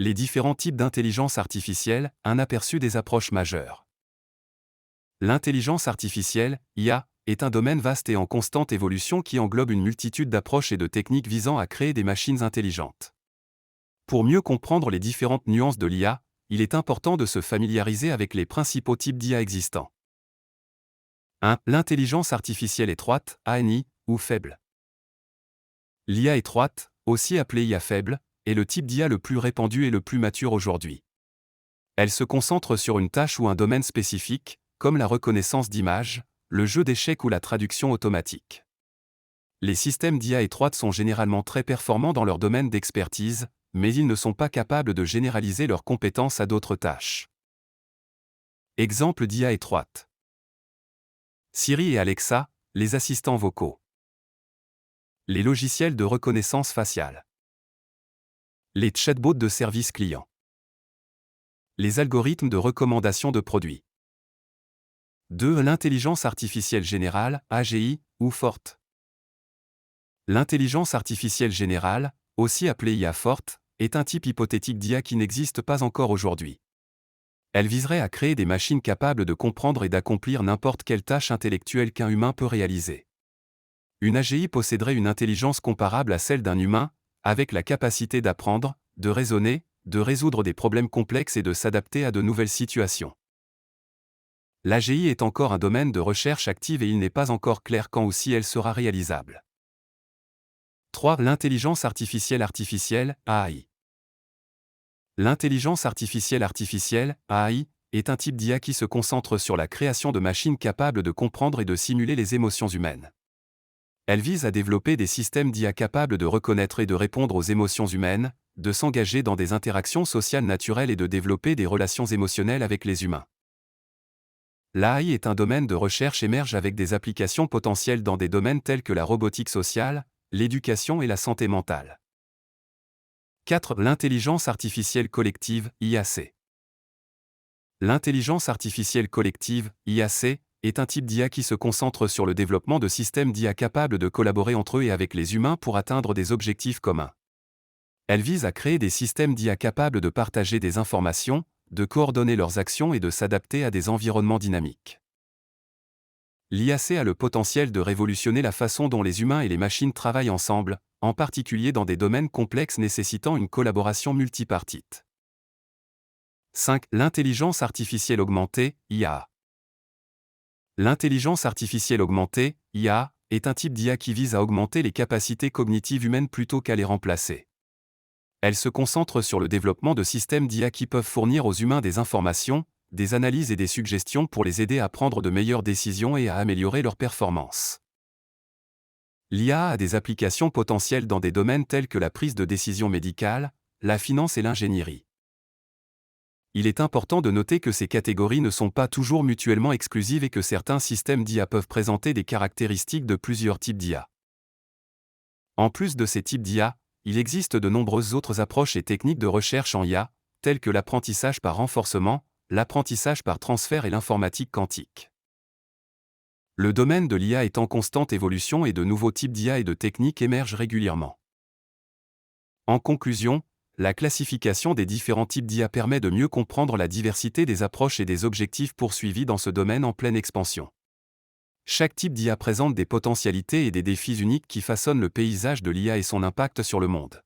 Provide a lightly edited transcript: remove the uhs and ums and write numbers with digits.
Les différents types d'intelligence artificielle, un aperçu des approches majeures. L'intelligence artificielle, IA, est un domaine vaste et en constante évolution qui englobe une multitude d'approches et de techniques visant à créer des machines intelligentes. Pour mieux comprendre les différentes nuances de l'IA, il est important de se familiariser avec les principaux types d'IA existants. 1. L'intelligence artificielle étroite, ANI, ou faible. L'IA étroite, aussi appelée IA faible, est le type d'IA le plus répandu et le plus mature aujourd'hui. Elle se concentre sur une tâche ou un domaine spécifique, comme la reconnaissance d'images, le jeu d'échecs ou la traduction automatique. Les systèmes d'IA étroite sont généralement très performants dans leur domaine d'expertise, mais ils ne sont pas capables de généraliser leurs compétences à d'autres tâches. Exemple d'IA étroite. Siri et Alexa, les assistants vocaux. Les logiciels de reconnaissance faciale. Les chatbots de service client. Les algorithmes de recommandation de produits. 2. L'intelligence artificielle générale, AGI, ou forte. L'intelligence artificielle générale, aussi appelée IA forte, est un type hypothétique d'IA qui n'existe pas encore aujourd'hui. Elle viserait à créer des machines capables de comprendre et d'accomplir n'importe quelle tâche intellectuelle qu'un humain peut réaliser. Une AGI posséderait une intelligence comparable à celle d'un humain, avec la capacité d'apprendre, de raisonner, de résoudre des problèmes complexes et de s'adapter à de nouvelles situations. L'AGI est encore un domaine de recherche active et il n'est pas encore clair quand ou si elle sera réalisable. 3. L'intelligence artificielle, AI. L'intelligence artificielle, AI, est un type d'IA qui se concentre sur la création de machines capables de comprendre et de simuler les émotions humaines. Elle vise à développer des systèmes d'IA capables de reconnaître et de répondre aux émotions humaines, de s'engager dans des interactions sociales naturelles et de développer des relations émotionnelles avec les humains. L'AI est un domaine de recherche émerge avec des applications potentielles dans des domaines tels que la robotique sociale, l'éducation et la santé mentale. 4. L'intelligence artificielle collective, IAC. L'intelligence artificielle collective, IAC, est un type d'IA qui se concentre sur le développement de systèmes d'IA capables de collaborer entre eux et avec les humains pour atteindre des objectifs communs. Elle vise à créer des systèmes d'IA capables de partager des informations, de coordonner leurs actions et de s'adapter à des environnements dynamiques. L'IAC a le potentiel de révolutionner la façon dont les humains et les machines travaillent ensemble, en particulier dans des domaines complexes nécessitant une collaboration multipartite. 5. L'intelligence artificielle augmentée, IA. L'intelligence artificielle augmentée, IA, est un type d'IA qui vise à augmenter les capacités cognitives humaines plutôt qu'à les remplacer. Elle se concentre sur le développement de systèmes d'IA qui peuvent fournir aux humains des informations, des analyses et des suggestions pour les aider à prendre de meilleures décisions et à améliorer leur performance. L'IA a des applications potentielles dans des domaines tels que la prise de décision médicale, la finance et l'ingénierie. Il est important de noter que ces catégories ne sont pas toujours mutuellement exclusives et que certains systèmes d'IA peuvent présenter des caractéristiques de plusieurs types d'IA. En plus de ces types d'IA, il existe de nombreuses autres approches et techniques de recherche en IA, telles que l'apprentissage par renforcement, l'apprentissage par transfert et l'informatique quantique. Le domaine de l'IA est en constante évolution et de nouveaux types d'IA et de techniques émergent régulièrement. En conclusion, la classification des différents types d'IA permet de mieux comprendre la diversité des approches et des objectifs poursuivis dans ce domaine en pleine expansion. Chaque type d'IA présente des potentialités et des défis uniques qui façonnent le paysage de l'IA et son impact sur le monde.